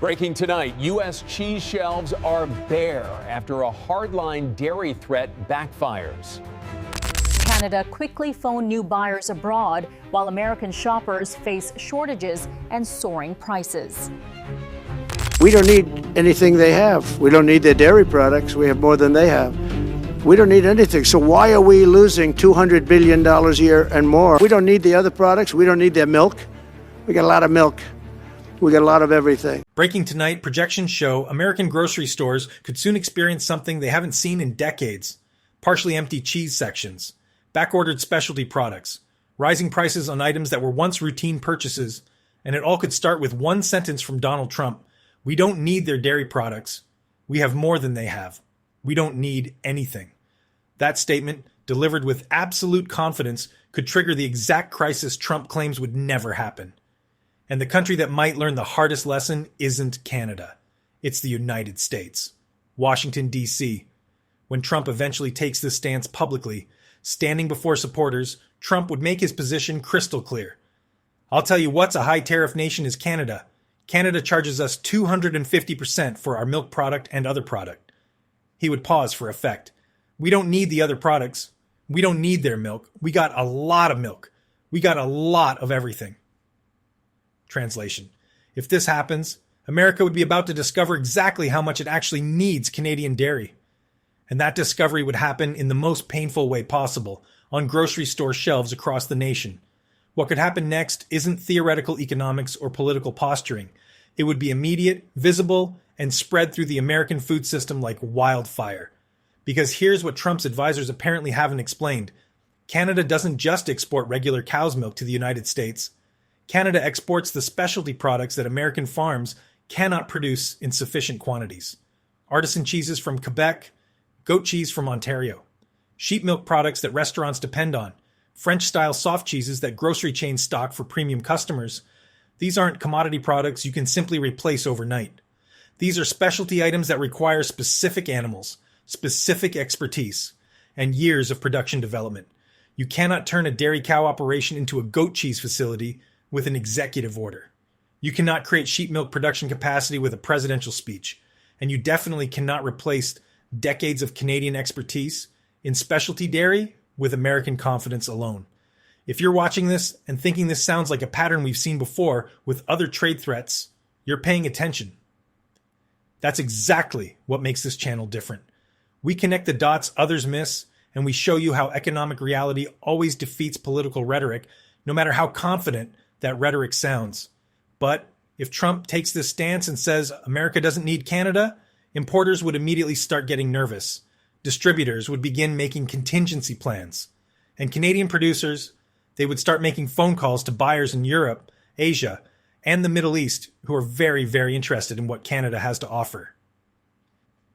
Breaking tonight, U.S. cheese shelves are bare after a hardline dairy threat backfires. Canada quickly phoned new buyers abroad while American shoppers face shortages and soaring prices. We don't need anything they have. We don't need their dairy products. We have more than they have. We don't need anything. So why are we losing $200 billion a year and more? We don't need the other products. We don't need their milk. We got a lot of milk. We got a lot of everything. Breaking tonight, projections show American grocery stores could soon experience something they haven't seen in decades. Partially empty cheese sections, back-ordered specialty products, rising prices on items that were once routine purchases, and it all could start with one sentence from Donald Trump. We don't need their dairy products. We have more than they have. We don't need anything. That statement, delivered with absolute confidence, could trigger the exact crisis Trump claims would never happen. And the country that might learn the hardest lesson isn't Canada. It's the United States. Washington, D.C. When Trump eventually takes this stance publicly, standing before supporters, Trump would make his position crystal clear. I'll tell you what's a high tariff nation is Canada. Canada charges us 250% for our milk product and other product. He would pause for effect. We don't need the other products. We don't need their milk. We got a lot of milk. We got a lot of everything. Translation. If this happens, America would be about to discover exactly how much it actually needs Canadian dairy. And that discovery would happen in the most painful way possible, on grocery store shelves across the nation. What could happen next isn't theoretical economics or political posturing. It would be immediate, visible, and spread through the American food system like wildfire. Because here's what Trump's advisors apparently haven't explained. Canada doesn't just export regular cow's milk to the United States. Canada exports the specialty products that American farms cannot produce in sufficient quantities. Artisan cheeses from Quebec, goat cheese from Ontario, sheep milk products that restaurants depend on, French-style soft cheeses that grocery chains stock for premium customers. These aren't commodity products you can simply replace overnight. These are specialty items that require specific animals, specific expertise, and years of production development. You cannot turn a dairy cow operation into a goat cheese facility with an executive order. You cannot create sheep milk production capacity with a presidential speech. And you definitely cannot replace decades of Canadian expertise in specialty dairy with American confidence alone. If you're watching this and thinking this sounds like a pattern we've seen before with other trade threats, you're paying attention. That's exactly what makes this channel different. We connect the dots others miss, and we show you how economic reality always defeats political rhetoric, no matter how confident that rhetoric sounds. But if Trump takes this stance and says America doesn't need Canada, importers would immediately start getting nervous. Distributors would begin making contingency plans. And Canadian producers, they would start making phone calls to buyers in Europe, Asia, and the Middle East who are very, very interested in what Canada has to offer.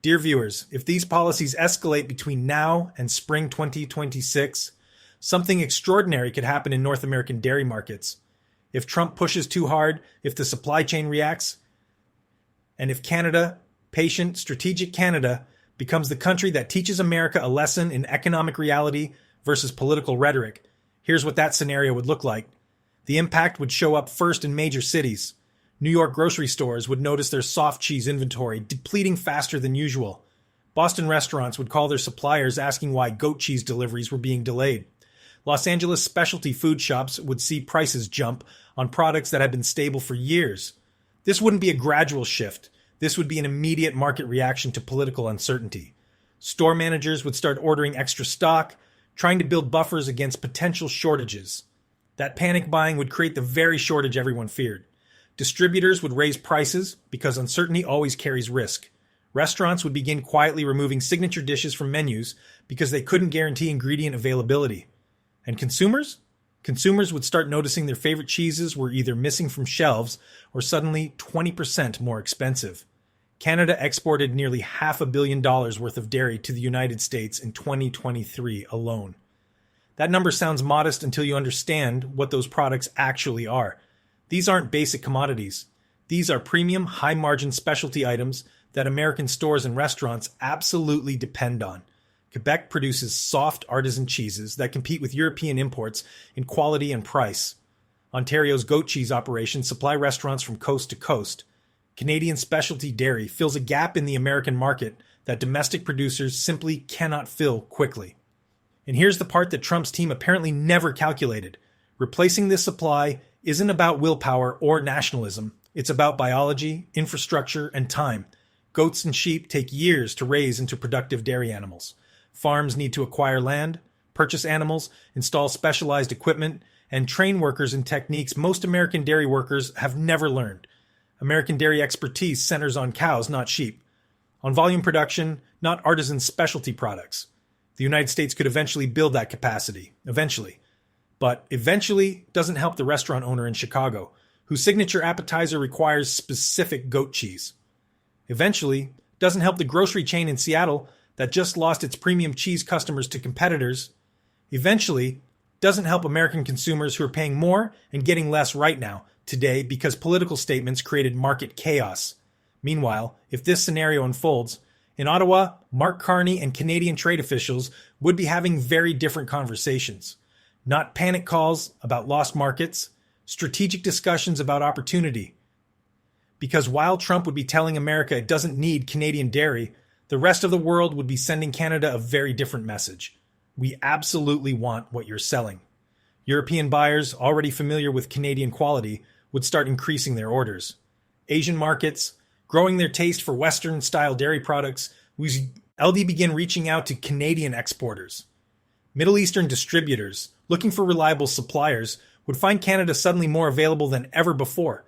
Dear viewers, if these policies escalate between now and spring 2026, something extraordinary could happen in North American dairy markets. If Trump pushes too hard, if the supply chain reacts, and if Canada, patient, strategic Canada, becomes the country that teaches America a lesson in economic reality versus political rhetoric, here's what that scenario would look like. The impact would show up first in major cities. New York grocery stores would notice their soft cheese inventory depleting faster than usual. Boston restaurants would call their suppliers asking why goat cheese deliveries were being delayed. Los Angeles specialty food shops would see prices jump on products that had been stable for years. This wouldn't be a gradual shift. This would be an immediate market reaction to political uncertainty. Store managers would start ordering extra stock, trying to build buffers against potential shortages. That panic buying would create the very shortage everyone feared. Distributors would raise prices because uncertainty always carries risk. Restaurants would begin quietly removing signature dishes from menus because they couldn't guarantee ingredient availability. And consumers? Consumers would start noticing their favorite cheeses were either missing from shelves or suddenly 20% more expensive. Canada exported nearly $500 million worth of dairy to the United States in 2023 alone. That number sounds modest until you understand what those products actually are. These aren't basic commodities. These are premium, high-margin specialty items that American stores and restaurants absolutely depend on. Quebec produces soft artisan cheeses that compete with European imports in quality and price. Ontario's goat cheese operations supply restaurants from coast to coast. Canadian specialty dairy fills a gap in the American market that domestic producers simply cannot fill quickly. And here's the part that Trump's team apparently never calculated. Replacing this supply isn't about willpower or nationalism. It's about biology, infrastructure, and time. Goats and sheep take years to raise into productive dairy animals. Farms need to acquire land, purchase animals, install specialized equipment, and train workers in techniques most American dairy workers have never learned. American dairy expertise centers on cows, not sheep. On volume production, not artisan specialty products. The United States could eventually build that capacity. Eventually. But eventually doesn't help the restaurant owner in Chicago, whose signature appetizer requires specific goat cheese. Eventually doesn't help the grocery chain in Seattle that just lost its premium cheese customers to competitors. Eventually doesn't help American consumers who are paying more and getting less right now, today, because political statements created market chaos. Meanwhile, if this scenario unfolds, in Ottawa, Mark Carney and Canadian trade officials would be having very different conversations. Not panic calls about lost markets, strategic discussions about opportunity. Because while Trump would be telling America it doesn't need Canadian dairy, the rest of the world would be sending Canada a very different message. We absolutely want what you're selling. European buyers, already familiar with Canadian quality, would start increasing their orders. Asian markets, growing their taste for Western-style dairy products, LD begin reaching out to Canadian exporters. Middle Eastern distributors, looking for reliable suppliers, would find Canada suddenly more available than ever before.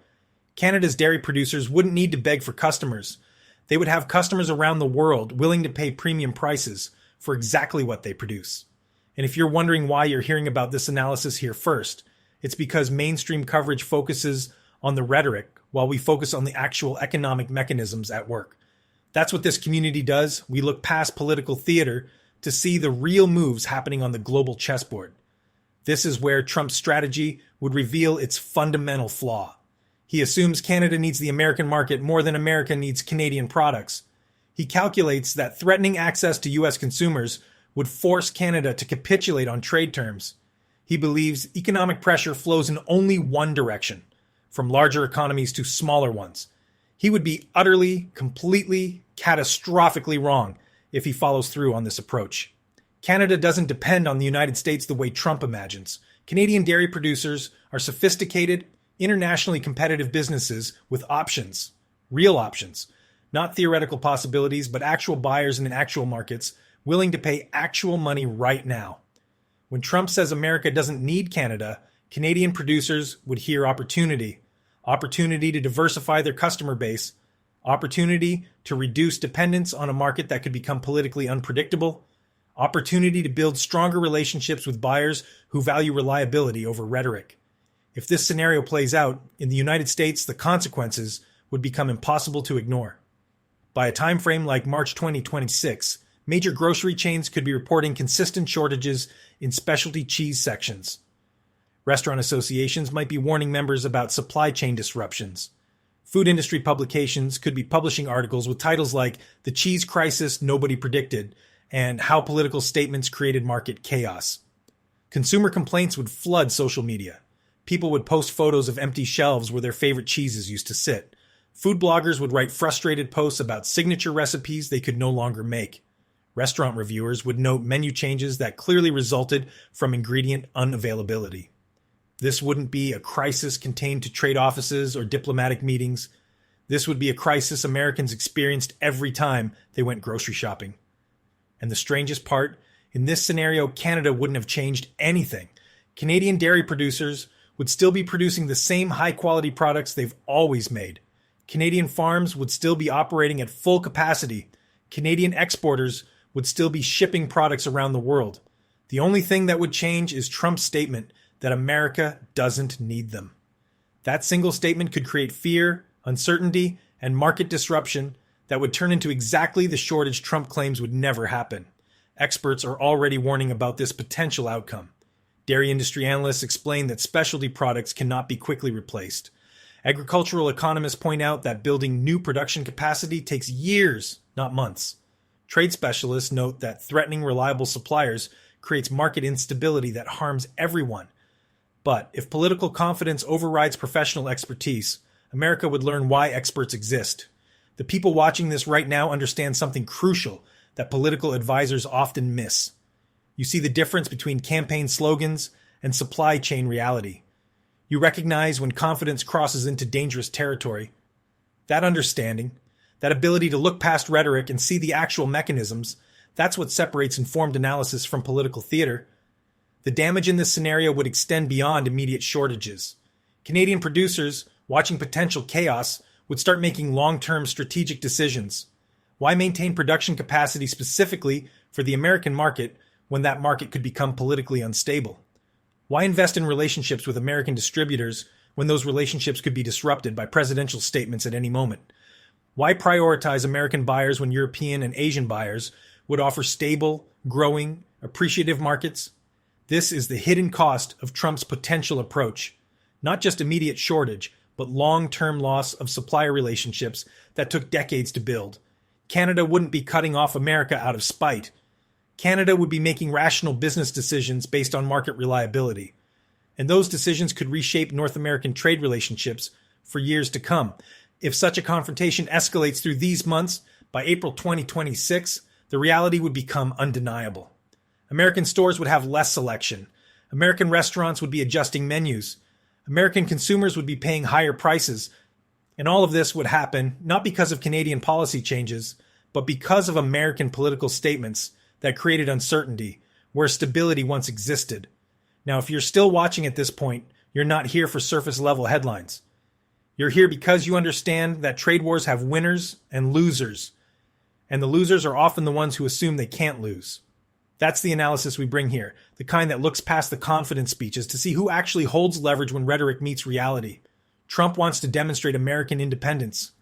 Canada's dairy producers wouldn't need to beg for customers. They would have customers around the world willing to pay premium prices for exactly what they produce. And if you're wondering why you're hearing about this analysis here first, it's because mainstream coverage focuses on the rhetoric while we focus on the actual economic mechanisms at work. That's what this community does. We look past political theater to see the real moves happening on the global chessboard. This is where Trump's strategy would reveal its fundamental flaw. He assumes Canada needs the American market more than America needs Canadian products. He calculates that threatening access to U.S. consumers would force Canada to capitulate on trade terms. He believes economic pressure flows in only one direction, from larger economies to smaller ones. He would be utterly, completely, catastrophically wrong if he follows through on this approach. Canada doesn't depend on the United States the way Trump imagines. Canadian dairy producers are sophisticated, internationally competitive businesses with options, real options, not theoretical possibilities, but actual buyers in actual markets willing to pay actual money right now. When Trump says America doesn't need Canada, Canadian producers would hear opportunity. Opportunity to diversify their customer base. Opportunity to reduce dependence on a market that could become politically unpredictable. Opportunity to build stronger relationships with buyers who value reliability over rhetoric. If this scenario plays out, in the United States, the consequences would become impossible to ignore. By a time frame like March 2026, major grocery chains could be reporting consistent shortages in specialty cheese sections. Restaurant associations might be warning members about supply chain disruptions. Food industry publications could be publishing articles with titles like "The Cheese Crisis Nobody Predicted" and "How Political Statements Created Market Chaos." Consumer complaints would flood social media. People would post photos of empty shelves where their favorite cheeses used to sit. Food bloggers would write frustrated posts about signature recipes they could no longer make. Restaurant reviewers would note menu changes that clearly resulted from ingredient unavailability. This wouldn't be a crisis contained to trade offices or diplomatic meetings. This would be a crisis Americans experienced every time they went grocery shopping. And the strangest part, in this scenario, Canada wouldn't have changed anything. Canadian dairy producers would still be producing the same high-quality products they've always made. Canadian farms would still be operating at full capacity. Canadian exporters would still be shipping products around the world. The only thing that would change is Trump's statement that America doesn't need them. That single statement could create fear, uncertainty, and market disruption that would turn into exactly the shortage Trump claims would never happen. Experts are already warning about this potential outcome. Dairy industry analysts explain that specialty products cannot be quickly replaced. Agricultural economists point out that building new production capacity takes years, not months. Trade specialists note that threatening reliable suppliers creates market instability that harms everyone. But if political confidence overrides professional expertise, America would learn why experts exist. The people watching this right now understand something crucial that political advisors often miss. You see the difference between campaign slogans and supply chain reality. You recognize when confidence crosses into dangerous territory. That understanding, that ability to look past rhetoric and see the actual mechanisms, that's what separates informed analysis from political theater. The damage in this scenario would extend beyond immediate shortages. Canadian producers, watching potential chaos, would start making long-term strategic decisions. Why maintain production capacity specifically for the American market when that market could become politically unstable? Why invest in relationships with American distributors when those relationships could be disrupted by presidential statements at any moment? Why prioritize American buyers when European and Asian buyers would offer stable, growing, appreciative markets? This is the hidden cost of Trump's potential approach. Not just immediate shortage, but long-term loss of supplier relationships that took decades to build. Canada wouldn't be cutting off America out of spite. Canada would be making rational business decisions based on market reliability. And those decisions could reshape North American trade relationships for years to come. If such a confrontation escalates through these months, by April 2026, the reality would become undeniable. American stores would have less selection. American restaurants would be adjusting menus. American consumers would be paying higher prices. And all of this would happen not because of Canadian policy changes, but because of American political statements that created uncertainty where stability once existed. Now, if you're still watching at this point, you're not here for surface-level headlines. You're here because you understand that trade wars have winners and losers, and the losers are often the ones who assume they can't lose. That's the analysis we bring here, the kind that looks past the confidence speeches to see who actually holds leverage when rhetoric meets reality. Trump wants to demonstrate American independence.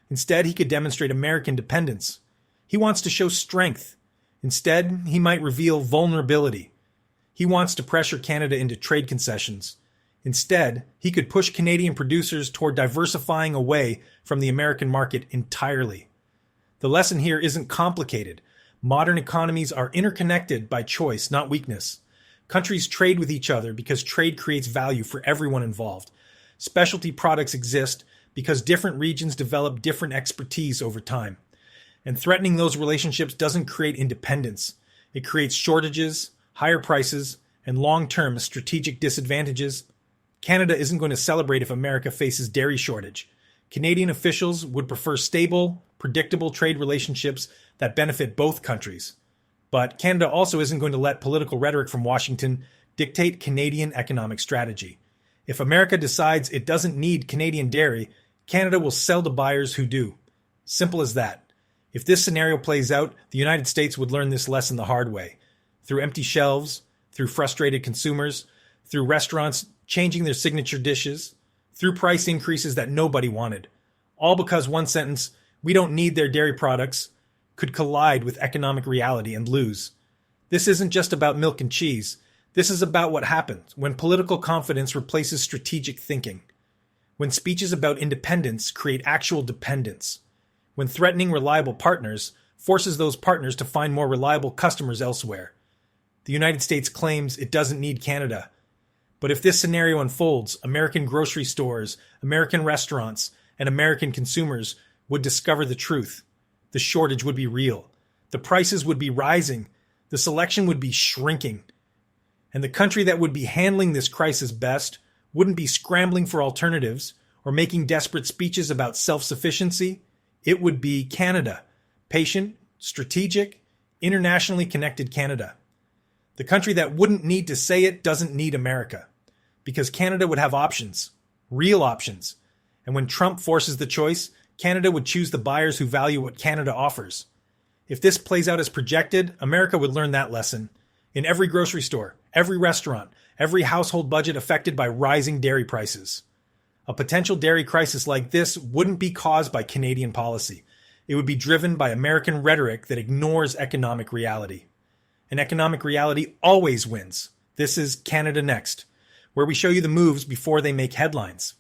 Instead, he could demonstrate American dependence. He wants to show strength. Instead, he might reveal vulnerability. He wants to pressure Canada into trade concessions. Instead, he could push Canadian producers toward diversifying away from the American market entirely. The lesson here isn't complicated. Modern economies are interconnected by choice, not weakness. Countries trade with each other because trade creates value for everyone involved. Specialty products exist because different regions develop different expertise over time. And threatening those relationships doesn't create independence. It creates shortages, higher prices, and long-term strategic disadvantages. Canada isn't going to celebrate if America faces dairy shortage. Canadian officials would prefer stable, predictable trade relationships that benefit both countries. But Canada also isn't going to let political rhetoric from Washington dictate Canadian economic strategy. If America decides it doesn't need Canadian dairy, Canada will sell to buyers who do. Simple as that. If this scenario plays out, the United States would learn this lesson the hard way. Through empty shelves, through frustrated consumers, through restaurants changing their signature dishes, through price increases that nobody wanted. All because one sentence, "We don't need their dairy products," could collide with economic reality and lose. This isn't just about milk and cheese. This is about what happens when political confidence replaces strategic thinking. When speeches about independence create actual dependence. When threatening reliable partners forces those partners to find more reliable customers elsewhere. The United States claims it doesn't need Canada. But if this scenario unfolds, American grocery stores, American restaurants, and American consumers would discover the truth. The shortage would be real. The prices would be rising. The selection would be shrinking. And the country that would be handling this crisis best wouldn't be scrambling for alternatives or making desperate speeches about self-sufficiency. It would be Canada. Patient, strategic, internationally connected Canada. The country that wouldn't need to say it doesn't need America. Because Canada would have options. Real options. And when Trump forces the choice, Canada would choose the buyers who value what Canada offers. If this plays out as projected, America would learn that lesson. In every grocery store, every restaurant, every household budget affected by rising dairy prices. A potential dairy crisis like this wouldn't be caused by Canadian policy. It would be driven by American rhetoric that ignores economic reality. And economic reality always wins. This is Canada Next, where we show you the moves before they make headlines.